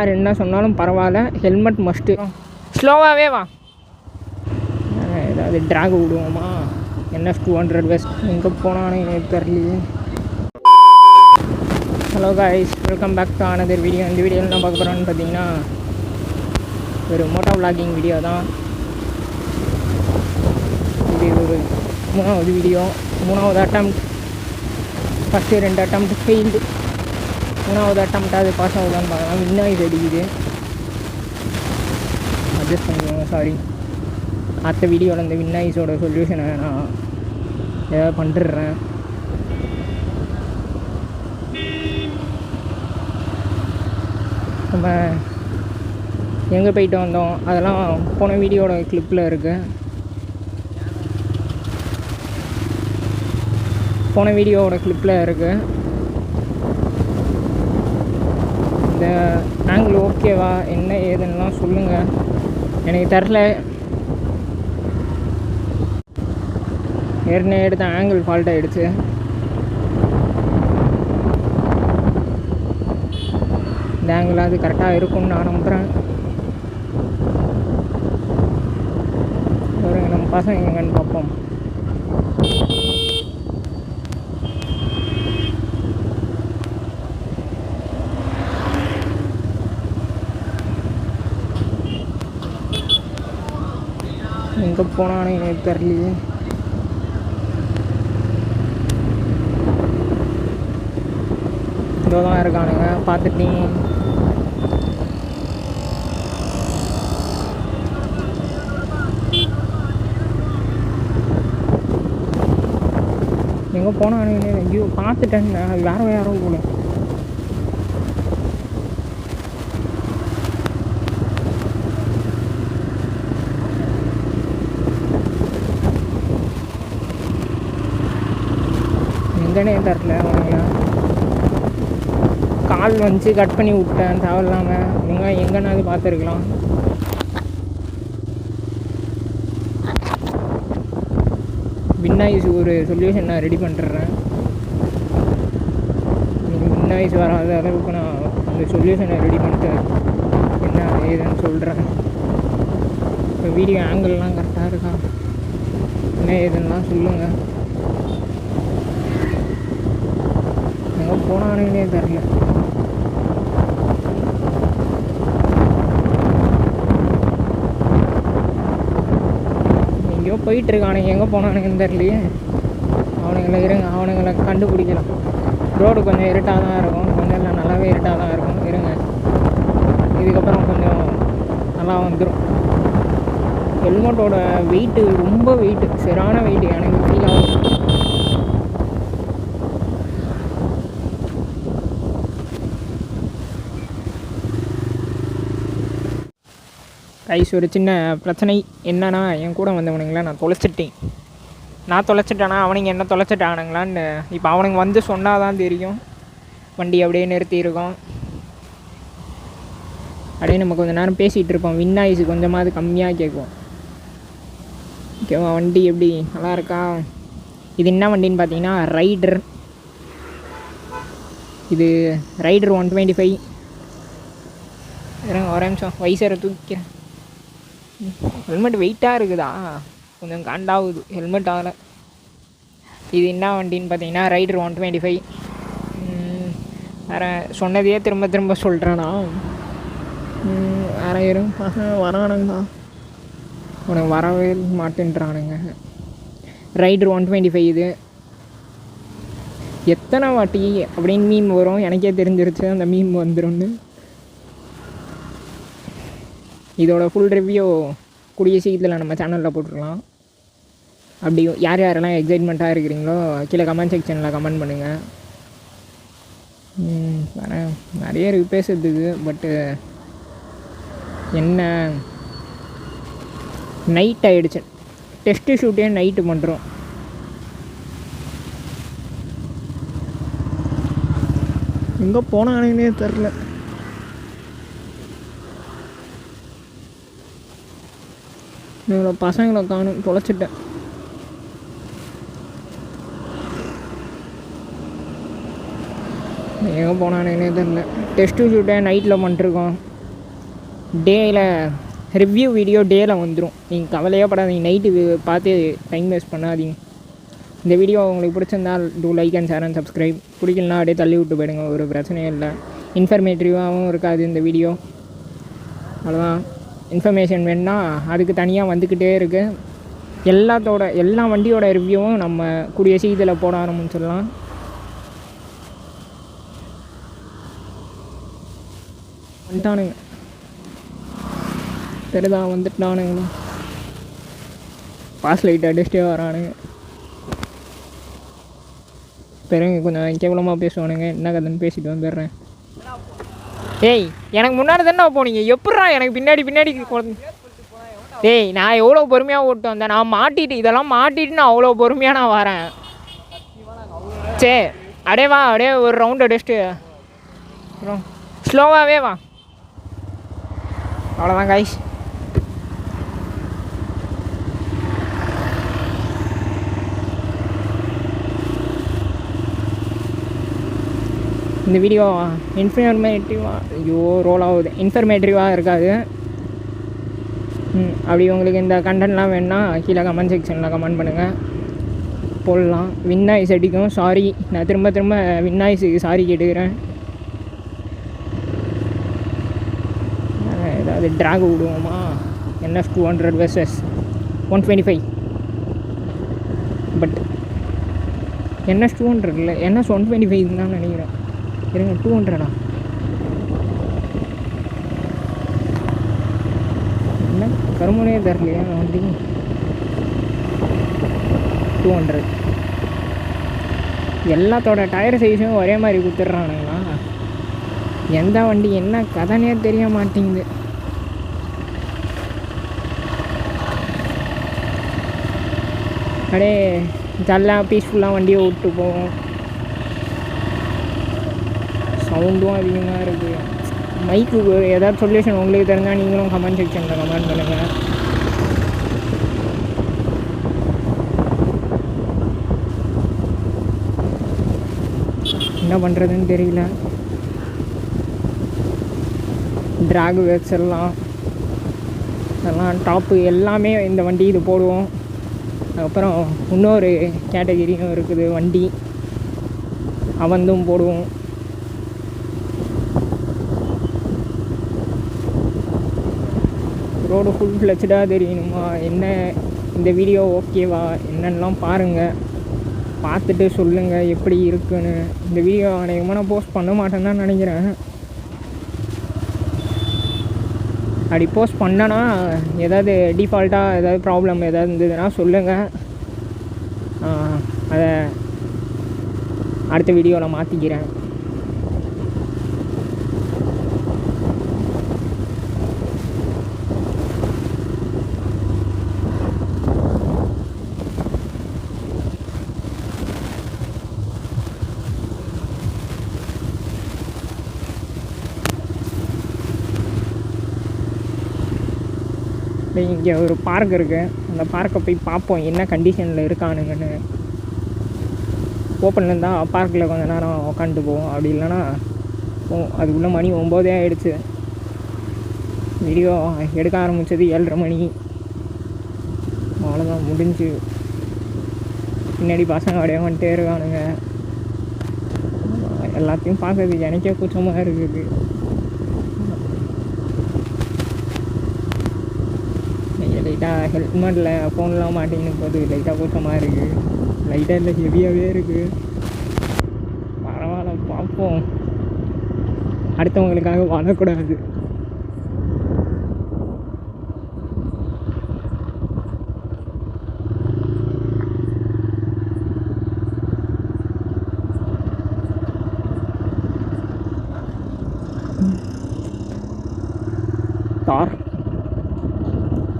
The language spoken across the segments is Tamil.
யார் என்ன சொன்னாலும் பரவாயில்ல, ஹெல்மெட் மஸ்ட்டு. ஸ்லோவாகவே வா. ஏதாவது ட்ராக் விடுவோமா? NS 200 வெஸ்ட் எங்கே போனானே எனக்கு தெரியலையே. Hello guys, welcome back to another video. இந்த வீடியோவில் என்ன பார்க்க போகிறோன்னு பார்த்தீங்கன்னா, ஒரு மோட்டோ விளாகிங் வீடியோ தான் இது. ஒரு 3வது வீடியோ, 3வது அட்டம்ப்ட். ஃபஸ்ட்டு 2 அட்டம்ப்ட் ஃபெயில்டு, 3வது அட்டம்ப்ட் அது பாஸ் ஆகுதான்னு பார்க்கலாம். வின்னாய்ஸ் அடிக்குது, அட்ஜஸ்ட் பண்ணிக்கோங்க, சாரி. அடுத்த வீடியோவில் இந்த வின்னாய்ஸோட சொல்யூஷனை நான் ஏதாவது பண்ணிடுறேன். நம்ம எங்கே போயிட்டு வந்தோம் அதெல்லாம் போன வீடியோட கிளிப்பில் இருக்குது. இந்த ஆங்கிள் ஓகேவா என்ன ஏதுன்னெலாம் சொல்லுங்கள், எனக்கு தெரில. ஏற்கனவே எடுத்த ஆங்கிள் ஃபால்ட் ஆகிடுச்சு. இந்த ஆங்கிள் அது கரெக்டாக இருக்கும்னு நான் நம்புகிறேன். ஒரு நம்ம பசங்க எங்கன்னு பார்ப்போம். எங்கே போனானே எனக்கு தெரியலையே. இங்கே தான் இருக்கானுங்க, பார்த்துட்டீங்க. எங்கே போனானுங்க? ஐயோ பார்த்துட்டேங்க, அது வேறு யாரோ போல. எங்கன்னே தரல. அவனுங்கள கால் வந்து கட் பண்ணி விட்டேன் தேவையில்லாமல். எங்கன்னா அது பார்த்துருக்கலாம். வின்னாய்ஸ் ஒரு சொல்யூஷன் நான் ரெடி பண்ணிடுறேன். வின்னாய்ஸ் வராத அளவுக்கு நான் அந்த சொல்யூஷனை ரெடி பண்ணிட்டு என்ன ஏதுன்னு சொல்கிறேன். இப்போ வீடியோ ஆங்கிள்லாம் கரெக்டாக இருக்கா என்ன ஏதுன்னெலாம் சொல்லுங்கள். எங்கே போனானுன்னே தெரில. எங்கேயோ போயிட்டுருக்கானுங்க, எங்கே போனானுங்கன்னு தெரியலையே. அவனுங்களை கண்டுபிடிக்கலாம். ரோடு கொஞ்சம் இருட்டாக தான் இருக்கும், கொஞ்சம் இல்லை நல்லாவே இருட்டாக தான் இருக்கும். இதுக்கப்புறம் கொஞ்சம் நல்லா வந்துடும். ஹெல்மெட்டோட வெயிட்டு ரொம்ப வெயிட்டு, சரியான வெயிட்டு எனக்கு ஃபீல் ஆகும். கைஸ், ஒரு சின்ன பிரச்சனை என்னன்னா, என் கூட வந்தவனுங்களா நான் தொலைச்சிட்டேன்னா அவனுங்க என்ன தொலைச்சிட்டானுங்களான்னு இப்போ அவனுங்க வந்து சொன்னால் தான் தெரியும். வண்டி அப்படியே நிறுத்தியிருக்கோம். அப்படியே நம்ம கொஞ்சம் நேரம் பேசிகிட்டு இருப்போம். வின்னாய்ஸ் கொஞ்சமாவது கம்மியாக கேட்கும். ஓகேவா? வண்டி எப்படி நல்லா இருக்கா? இது என்ன வண்டின்னு பார்த்தீங்கன்னா ரைடர். இது ரைடர் 125. ஒரே நிமிஷம் வைசரை தூக்கிறேன். ஹெல்மெட் வெயிட்டாக இருக்குதா, கொஞ்சம் காண்டாகுது. ஹெல்மெட் ஆகலை. இது என்ன வண்டின்னு பார்த்தீங்கன்னா ரைடர் 125. வேறு சொன்னதையே திரும்ப சொல்கிறேன்னா வேறு யாரும் வரானுங்களா? உனக்கு வரவே மாட்டேன்றானுங்க. ரைடர் 125 இது. எத்தனை வாட்டி அப்படின்னு மீம் வரும் எனக்கே தெரிஞ்சிருச்சு. அந்த மீம் வந்துடும்னு. இதோட ஃபுல் ரிவ்யூ கூடிய சீக்கிரத்தில் நம்ம சேனலில் போட்டுருலாம். அப்படி யார் யாரெல்லாம் எக்ஸைட்மெண்ட்டாக இருக்கிறீங்களோ கீழே கமெண்ட் செக்ஷனில் கமெண்ட் பண்ணுங்கள். வேறு நிறைய இருக்குது பேசுறதுக்கு. பட்டு என்ன, நைட் ஆகிடுச்சு. டெஸ்ட்டு ஷூட்டே நைட்டு பண்ணுறோம். எங்கே போனானுன்னே தெரில. இவ்வளோ பசங்களை காணும், தொலைச்சிட்டேன். எங்கே போனானுன்னே தெரில. டெஸ்ட்டு ஷூட்டை நைட்டில் பண்ணிட்டுருக்கோம். டேயில் ரிவ்யூ வீடியோ டேயில் வந்துடும். நீங்கள் கவலையே படாதீங்க, நைட்டு பார்த்து டைம் வேஸ்ட் பண்ணாதீங்க. இந்த வீடியோ உங்களுக்கு பிடிச்சிருந்தால் do like and share and subscribe. பிடிக்கலனா அப்படியே தள்ளி விட்டு போயிடுங்க, ஒரு பிரச்சனையும் இல்லை. இன்ஃபர்மேட்டிவாகவும் இருக்காது இந்த வீடியோ, அவ்வளோதான். இன்ஃபர்மேஷன் வேணுன்னா அதுக்கு தனியாக வந்துக்கிட்டே இருக்குது. எல்லா வண்டியோட ரிவ்யூவும் நம்ம கூடிய சீக்கிரத்தில் போட ஆரம்பிச்சிடலாம். வந்துட்டானுங்க, தெரிதா வந்துட்டானுங்களா? பாஸ் லைட் அடிச்சுட்டே வரானுங்க. பெருங்க கொஞ்சம் கேவலமாக பேசுவானுங்க, என்ன கதைன்னு பேசிட்டு வந்துடுறேன். ஏய், எனக்கு முன்னாடி தானே போனீங்க, எப்பட்றா எனக்கு பின்னாடி ஏய், நான் எவ்வளோ பொறுமையாக ஓட்டு வந்தேன். நான் மாட்டிட்டு இதெல்லாம் மாட்டிட்டு நான் அவ்வளோ பொறுமையாக நான் வரேன். சரி அப்படியே வா, அப்படியே ஒரு ரவுண்ட் அடிச்சுட்டு ஸ்லோவாகவே வா, அவ்வளோதான் கைஸ். இந்த வீடியோ இன்ஃபர்மேட்டிவாக இருக்காது. அப்படி உங்களுக்கு இந்த கண்டென்ட்லாம் வேணுன்னா கீழே கமெண்ட் செக்ஷனில் கமெண்ட் பண்ணுங்கள், போடலாம். வின்னாய்ஸ் அடிக்கும், சாரி. நான் திரும்ப வின்னாய்ஸுக்கு சாரி கேட்டுக்கிறேன். ஏதாவது ட்ராக் விடுவோமா? NS 200 vs 125. பட் NS 200 இல்லை, NS 125 தான் நினைக்கிறேன். இருங்க, 200 என்ன கருமனே தரலையா வண்டி? 200 எல்லாத்தோட டயர் சைஸும் ஒரே மாதிரி கொடுத்துட்றானுங்களா? எந்த வண்டி என்ன கதைனே தெரிய மாட்டேங்குது. அப்படியே ஜல்லாக பீஸ்ஃபுல்லாக வண்டியை விட்டு போவோம். சவுண்டும் அதிகமாக இருக்குது. மைக்கு ஏதாவது சொல்யூஷன் உங்களுக்கு தெரிஞ்சால் நீங்களும் கமெண்ட் செக்ஷனில் கமெண்ட் பண்ணுங்கள். என்ன பண்ணுறதுன்னு தெரியல. ட்ராக் வேர்ட்ஸ் எல்லாம் டாப்பு எல்லாமே இந்த வண்டி இது போடுவோம். அதுக்கப்புறம் இன்னொரு கேட்டகிரியும் இருக்குது வண்டி, அவந்தும் போடுவோம். ரோடு ஃபுல் ஃப்ளெட்ஜாக தெரியணுமா என்ன? இந்த வீடியோ ஓகேவா என்னென்னலாம் பாருங்கள், பார்த்துட்டு சொல்லுங்கள் எப்படி இருக்குன்னு. இந்த வீடியோ அநேகமாக நான் போஸ்ட் பண்ண மாட்டேன்னு தான் நினைக்கிறேன். அப்படி போஸ்ட் பண்ணனா ஏதாவது டிஃபால்ட்டாக ஏதாவது ப்ராப்ளம் ஏதாவது இருந்ததுன்னா சொல்லுங்கள், அதை அடுத்த வீடியோவில் மாற்றிக்கிறேன். இங்கே ஒரு பார்க் இருக்குது, அந்த பார்க்கை போய் பார்ப்போம் என்ன கண்டிஷனில் இருக்கானுங்கன்னு. ஓப்பனில் இருந்தால் பார்க்கில் கொஞ்சம் நேரம் உக்காந்துட்டு போவோம், அப்படி இல்லைன்னா அதுக்குள்ளே மணி 9 ஆகிடுச்சு. வீடியோ எடுக்க ஆரம்பித்தது 7:30 மணி, அவ்வளோதான் முடிஞ்சு. பின்னாடி பசங்க அப்படியே வந்துட்டே இருக்கானுங்க. எல்லாத்தையும் பார்க்கறதுக்கு எனக்கே கூச்சமாக இருக்குது. லைட்டாக ஹெல்மெட்டில் ஃபோன்லாம் மாட்டின்னு போது லைட்டாக கூச்சமாக இருக்குது. லைட்டாக இல்லை, ஹெவியாகவே இருக்குது. பரவாயில்ல, பார்ப்போம். அடுத்தவங்களுக்காக வாழக்கூடாது. தார்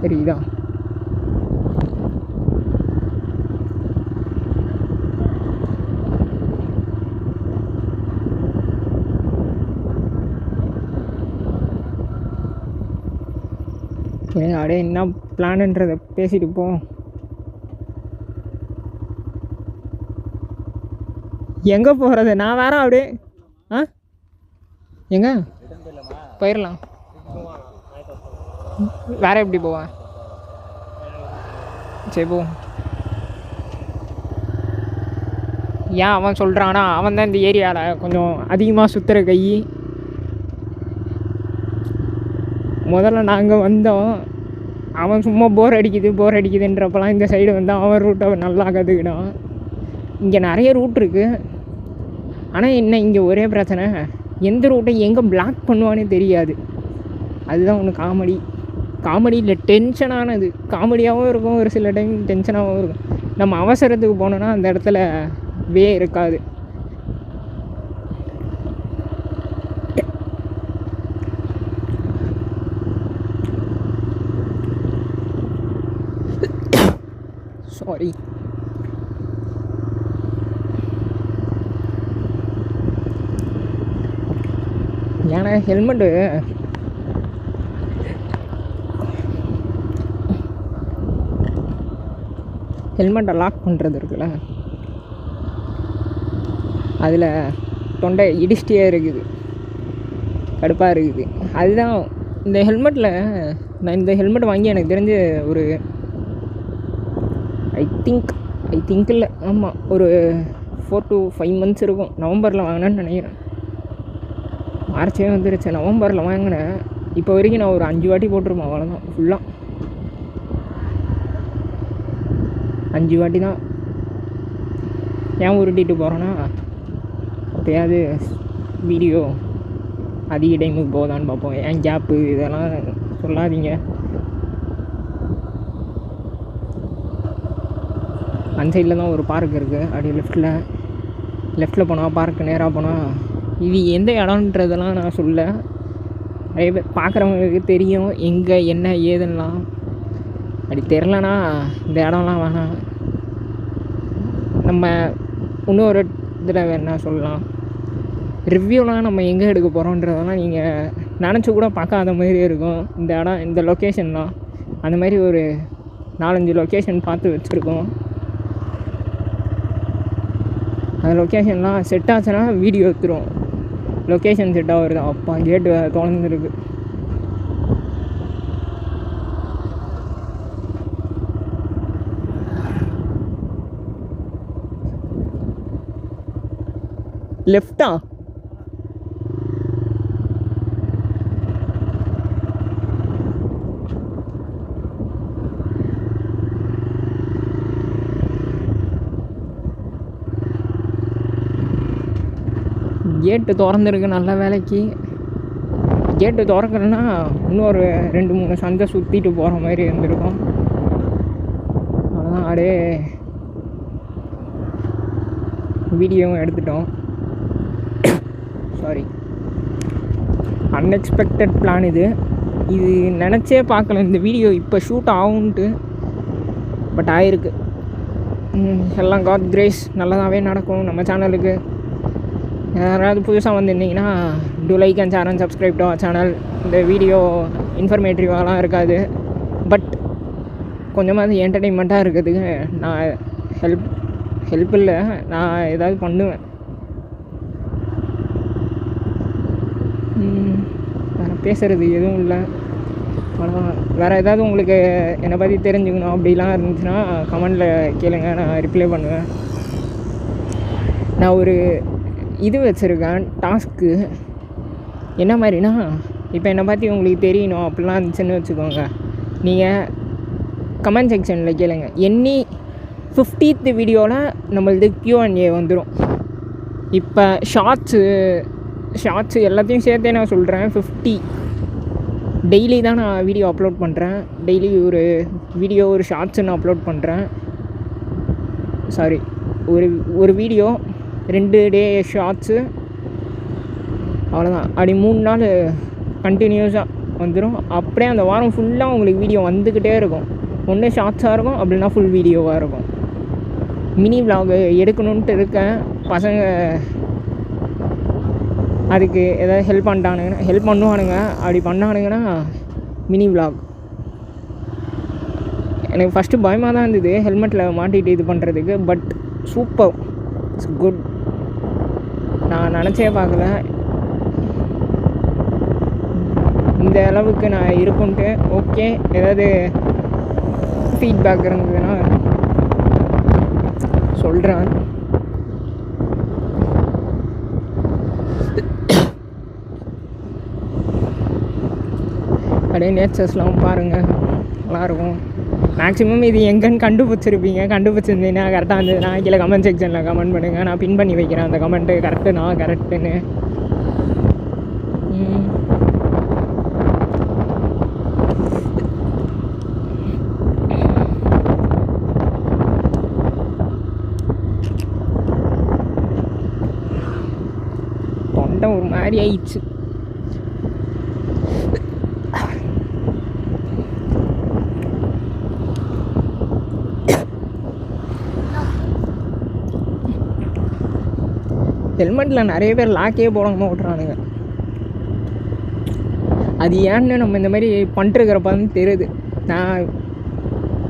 தெரியுதா? அப்படியே என்ன பிளான்ன்றதை பேசிட்டு போம். எங்கே போகிறது? நான் வேற அப்படியே எங்கே போயிடலாம். வேறு எப்படி போவேன்? சரி போ. ஏன் அவன் சொல்கிறான்னா அவன் தான் இந்த ஏரியாவில் கொஞ்சம் அதிகமாக சுற்றுற கை. முதல்ல நாங்கள் வந்தோம், அவன் சும்மா போர் அடிக்குதுன்றப்பெல்லாம் இந்த சைடு வந்தால் அவன் ரூட்டை நல்லா கற்றுக்கிட்டான். இங்கே நிறைய ரூட் இருக்குது. ஆனால் என்ன இங்கே ஒரே பிரச்சனை, எந்த ரூட்டை எங்கே பிளாக் பண்ணுவானே தெரியாது. அதுதான் ஒன்று காமெடி இல்லை, டென்ஷனானது. காமெடியாகவும் இருக்கும், ஒரு சில டைம் டென்ஷனாகவும் இருக்கும். நம்ம அவசரத்துக்கு போனோன்னா அந்த இடத்துல வே இருக்காது. சாரி. ஏன்னா ஹெல்மெட்டை லாக் பண்ணுறது இருக்குல்ல, அதில் தொண்டை இடிச்சிட்டே இருக்குது, கடுப்பாக இருக்குது. அதுதான் இந்த ஹெல்மெட்டில். நான் இந்த ஹெல்மெட் வாங்கி எனக்கு தெரிஞ்சு ஒரு ஐ திங்க் இல்லை, ஆமாம், ஒரு 4 to 5 months இருக்கும். நவம்பரில் வாங்கினேன்னு நினைக்கிறேன். மார்ச்சே வந்துருச்சு, நவம்பரில் வாங்கினேன். இப்போ வரைக்கும் நான் ஒரு 5 வாட்டி போட்டிருப்பேன், அவ்வளோதான். ஃபுல்லாக 5 வாட்டி தான். ஏன் உருட்டிட்டு போகிறேன்னா, அப்போயாவது வீடியோ அதிக டைமுக்கு போதான்னு பார்ப்போம். ஏன் கேப்பு இதெல்லாம் சொல்லாதீங்க. அந்த சைடில் தான் ஒரு பார்க் இருக்குது, அப்படியே லெஃப்ட்டில் போனால் பார்க்கு, நேராக போனால் இது எந்த இடம்ன்றதெல்லாம் நான் சொல்ல. நிறைய பேர் பார்க்குறவங்களுக்கு தெரியும் எங்கே என்ன ஏதுன்னெலாம். அப்படி தெரிலனா இந்த இடம்லாம் வேணாம். நம்ம இன்னொரு இதில் வேணா சொல்லலாம். ரிவ்யூலாம் நம்ம எங்கே எடுக்க போகிறோன்றதெல்லாம் நீங்கள் நினச்சி கூட பார்க்காத மாதிரி இருக்கும். இந்த இடம், இந்த லொக்கேஷன்லாம் அந்த மாதிரி ஒரு 4-5 லொக்கேஷன் பார்த்து வச்சுருக்கோம். அந்த லொக்கேஷன்லாம் செட் ஆச்சுன்னா வீடியோ எடுத்துருவோம். லொக்கேஷன் செட் ஆகுது. அப்பா கேட்டு திறந்துருக்கு. லெஃப்டா? கேட்டு திறந்துருக்கு. நல்ல வேலைக்கு கேட்டு திறக்கலன்னா இன்னொரு 2-3 சந்தை சுற்றிட்டு போகிற மாதிரி இருந்திருக்கும். அவ்வளோதான். அப்படியே வீடியோவும் எடுத்துட்டோம். சாரி, அன்எக்ஸ்பெக்டட் பிளான் இது நினச்சே பார்க்கல இந்த வீடியோ இப்போ ஷூட் ஆகும்ன்ட்டு. பட் ஆயிருக்கு. எல்லாம் காட் கிரேஸ். நல்லதாகவே நடக்கும். நம்ம சேனலுக்கு யாராவது புதுசாக வந்துருந்தீங்கன்னா do like and share and subscribe to our channel. இந்த வீடியோ இன்ஃபர்மேட்டிவாலாம் இருக்காது, பட் கொஞ்சமாவது என்டர்டெயின்மெண்ட்டாக இருக்கிறதுக்கு நான் ஹெல்ப் இல்லை, நான் ஏதாவது பண்ணுவேன். வேறு பேசுகிறது எதுவும் இல்லை, அவ்வளோதான். வேறு ஏதாவது உங்களுக்கு என்னை பற்றி தெரிஞ்சுக்கணும் அப்படிலாம் இருந்துச்சுன்னா கமெண்டில் கேளுங்க, நான் ரிப்ளை பண்ணுவேன். நான் ஒரு இது வச்சுருக்கேன் டாஸ்க்கு. என்ன மாதிரினா, இப்போ என்னை பற்றி உங்களுக்கு தெரியணும் அப்படிலாம் இருந்துச்சுன்னு வச்சுக்கோங்க, நீங்கள் கமெண்ட் செக்ஷனில் கேளுங்க. 50th வீடியோவில் நம்மளது Q&A வந்துடும். இப்போ ஷார்ட்ஸு எல்லாத்தையும் சேர்த்தே நான் சொல்கிறேன். 50 டெய்லி தான் நான் வீடியோ அப்லோட் பண்ணுறேன். டெய்லி ஒரு வீடியோ, ஒரு ஷார்ட்ஸு நான் அப்லோட் பண்ணுறேன். சாரி, ஒரு வீடியோ 2 டே ஷார்ட்ஸு, அவ்வளோதான். அப்படி 3 நாள் கண்டினியூஸாக வந்துடும். அப்படியே அந்த வாரம் ஃபுல்லாக உங்களுக்கு வீடியோ வந்துக்கிட்டே இருக்கும். ஒன்று ஷார்ட்ஸாக இருக்கும், அப்படின்னா ஃபுல் வீடியோவாக இருக்கும். மினி விலாக் எடுக்கணுன்ட்டு இருக்கேன். பசங்க அதுக்கு ஏதாவது ஹெல்ப் பண்ணுவானுங்க. அப்படி பண்ணானுங்கன்னா மினி விலாக். எனக்கு ஃபஸ்ட்டு பயமாக தான் இருந்தது ஹெல்மெட்டில் மாட்டிகிட்டு இது பண்ணுறதுக்கு. But super, it's good. நான் நினச்சே பார்க்கல. இந்த அளவுக்கு நான் இருக்குன்ட்டு. ஓகே, ஏதாவது ஃபீட்பேக் இருந்ததுன்னா சொல்கிறேன். அப்படியே நேச்சர்ஸ்லாம் பாருங்கள், நல்லாயிருக்கும். மேக்ஸிமம் இது எங்கேன்னு கண்டுபிடிச்சிருந்தீங்கன்னா கரெக்டாக இருந்ததுன்னா கீழே கமெண்ட் செக்ஷனில் கமெண்ட் பண்ணுங்கள். நான் பின் பண்ணி வைக்கிறேன் அந்த கமெண்ட்டு கரெக்டுன்னு. தொண்டை ஒரு மாதிரி ஆயிடுச்சு. ஹெல்மெட்டில் நிறைய பேர் லாக்கே போடாமல் ஓட்டுறானுங்க. அது ஏன்னு நம்ம இந்த மாதிரி பண்ணிட்டுருக்கிறப்பன்னு தெரியுது. நான்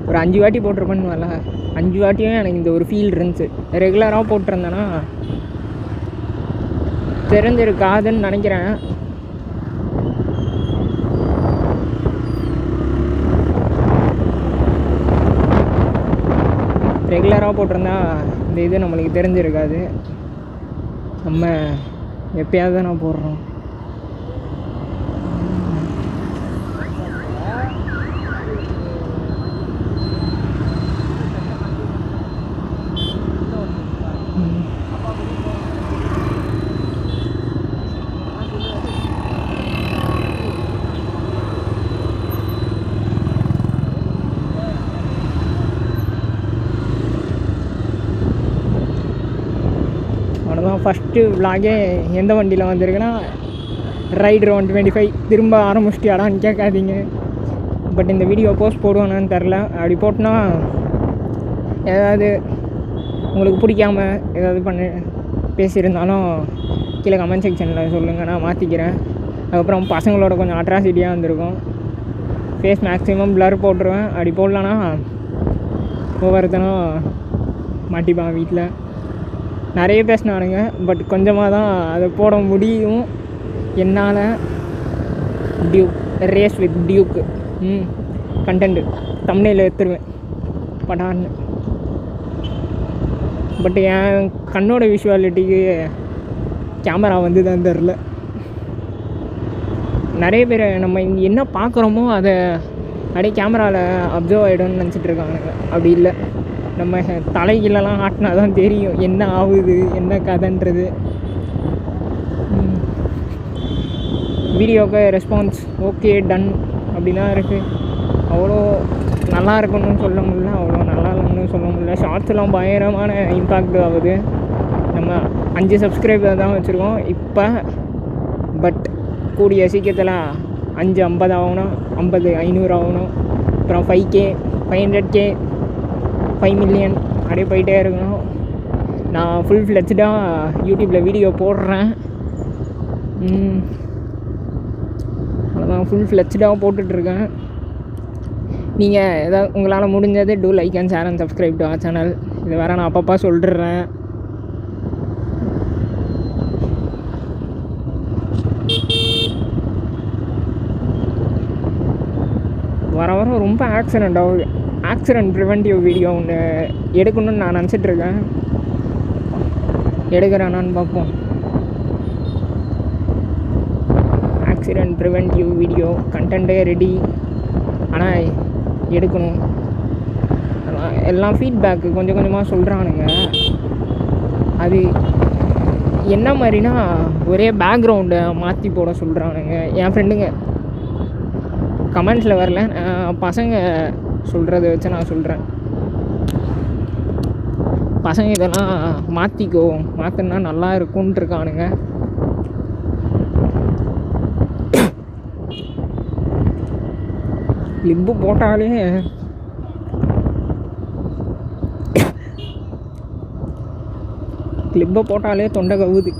ஒரு 5 வாட்டி போட்டிருப்பேன்னு 5 வாட்டியும் எனக்கு இந்த ஒரு ஃபீல் இருந்துச்சு. ரெகுலராக போட்டிருந்தேன்னா தெரிஞ்சிருக்காதுன்னு நினைக்கிறேன். ரெகுலராக போட்டிருந்தா இந்த இது நம்மளுக்கு தெரிஞ்சிருக்காது. நம்ம எப்பயாவது தான் நான் போடுறோம். ஃபஸ்ட்டு விலாகே எந்த வண்டியில் வந்திருக்குன்னா ரைடர் 125. திரும்ப ஆரம்பிச்சிட்டியாடான்னு கேட்காதீங்க. பட் இந்த வீடியோ போஸ்ட் போடுவானான்னு தெரில. அப்படி போட்டோன்னா ஏதாவது உங்களுக்கு பிடிக்காம ஏதாவது பேசியிருந்தாலும் கீழே கமெண்ட் செக்ஷனில் சொல்லுங்கள், நான் மாற்றிக்கிறேன். அதுக்கப்புறம் பசங்களோட கொஞ்சம் அட்ராசிட்டியாக வந்திருக்கும். ஃபேஸ் மேக்ஸிமம் ப்ளர் போட்டுருவேன். அப்படி போடலன்னா ஒவ்வொருத்தனும் மாட்டிப்பான் வீட்டில். நிறைய பேசினானுங்க, பட் கொஞ்சமாக தான் அதை போட முடியும் என்னால். ரேஸ் வித் டியூக்கு கண்டென்ட்டு தம்ப்நெயிலில் எடுத்துருவேன் படான்னு. பட் என் கண்ணோட விஷுவாலிட்டிக்கு கேமரா வந்து தான் தெரில. நிறைய பேர் நம்ம இங்கே என்ன பார்க்குறோமோ அதை அப்படியே கேமராவில் அப்சர்வ் ஆகிடும்னு நினச்சிட்ருக்கானுங்க. அப்படி இல்லை, நம்ம தலைகீழலாம் ஆட்டினா தான் தெரியும் என்ன ஆகுது என்ன கதைன்றது. வீடியோவுக்கு ரெஸ்பான்ஸ் ஓகே டன் அப்படி தான் இருக்குது. அவ்வளோ நல்லா இருக்குன்னு சொல்ல முடியல, அவ்வளோ நல்லா இல்லைன்னு சொல்ல முடியல. ஷார்ட்ஸ்லாம் பயங்கரமான இம்பேக்ட் ஆகுது. நம்ம 5 சப்ஸ்கிரைபர் தான் வச்சுருக்கோம் இப்போ. பட் கூடிய சீக்கிரத்தில் 550 ஆகணும், 500 ஆகணும், அப்புறம் 5K 500K 5 மில்லியன் அப்படியே போயிட்டே இருக்கணும். நான் ஃபுல் ஃப்ளெட்ஜாக யூடியூப்பில் வீடியோ போடுறேன். அவ்வளோதான், ஃபுல் ஃப்ளெட்ஜாக போட்டுட்ருக்கேன். நீங்கள் எதாவது உங்களால் முடிஞ்சது do like and share and subscribe to our channel. இது வேறு நான் அப்பப்போ சொல்லிடுறேன். வர ரொம்ப ஆக்சிடெண்ட் ஆகுது. ஆக்சிடெண்ட் ப்ரிவென்டிவ் வீடியோ ஒன்று எடுக்கணும்னு நான் நினச்சிட்ருக்கேன். எடுக்கிறேனான்னு பார்ப்போம். ஆக்சிடெண்ட் ப்ரிவென்டிவ் வீடியோ கண்டென்ட்டே ரெடி, ஆனால் எடுக்கணும். எல்லாம் ஃபீட்பேக்கு கொஞ்சம் கொஞ்சமாக சொல்கிறானுங்க. அது என்ன மாதிரினா ஒரே பேக்ரவுண்டை மாற்றி போட சொல்கிறானுங்க. என் ஃப்ரெண்டுங்க கமெண்ட்ஸில் வரல, பசங்க சொல்கிறத வச்சு நான் சொல்கிறேன். பசங்க இதெல்லாம் மாற்றினா நல்லா இருக்கும்னு இருக்கானுங்க. கிளிப்பு போட்டாலே தொண்டை கவுது.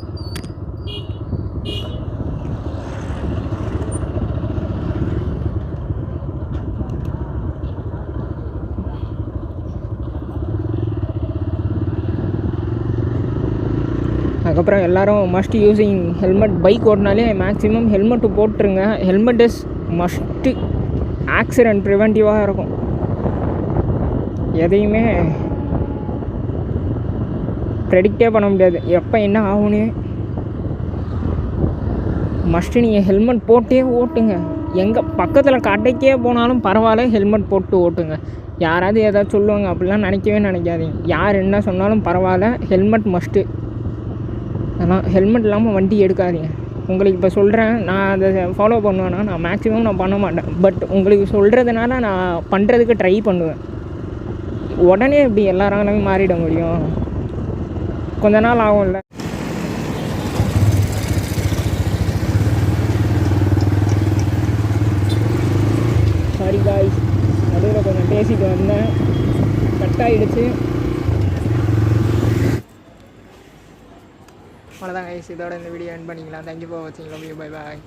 அதுக்கப்புறம் எல்லோரும் மஸ்ட் யூஸிங் ஹெல்மெட். பைக் ஓட்டினாலே மேக்ஸிமம் ஹெல்மெட்டு போட்டுருங்க. Helmet is must. ஆக்சிடெண்ட் ப்ரிவென்டிவாக இருக்கும். எதையுமே ப்ரெடிக்டே பண்ண முடியாது எப்போ என்ன ஆகுன்னு. மஸ்ட்டு நீங்கள் ஹெல்மெட் போட்டே ஓட்டுங்க. எங்கே பக்கத்தில் கடைக்கே போனாலும் பரவாயில்ல, ஹெல்மெட் போட்டு ஓட்டுங்க. யாராவது ஏதாவது சொல்லுவாங்க அப்படிலாம் நினைக்காதீங்க. யார் என்ன சொன்னாலும் பரவாயில்ல, ஹெல்மெட் மஸ்ட்டு. அதெல்லாம் ஹெல்மெட் இல்லாமல் வண்டி எடுக்காதீங்க. உங்களுக்கு இப்போ சொல்கிறேன், நான் அதை ஃபாலோ பண்ணுவேன்னா நான் மேக்ஸிமம் நான் பண்ண மாட்டேன். பட் உங்களுக்கு சொல்கிறதுனால நான் பண்ணுறதுக்கு ட்ரை பண்ணுவேன். உடனே இப்படி எல்லாராலும் மாறிட முடியும், கொஞ்ச நாள் ஆகும்ல. சாரி காய்ஸ், நடுவில் கொஞ்சம் பேசிட்டு வந்தேன், கட் ஆகிடுச்சு. அவ்வளோதான் கைஸ், இதோட இந்த வீடியோ எண்ட் பண்ணிக்கலாம். தேங்க்யூ ஃபார் வாட்சிங். Love you. Bye bye.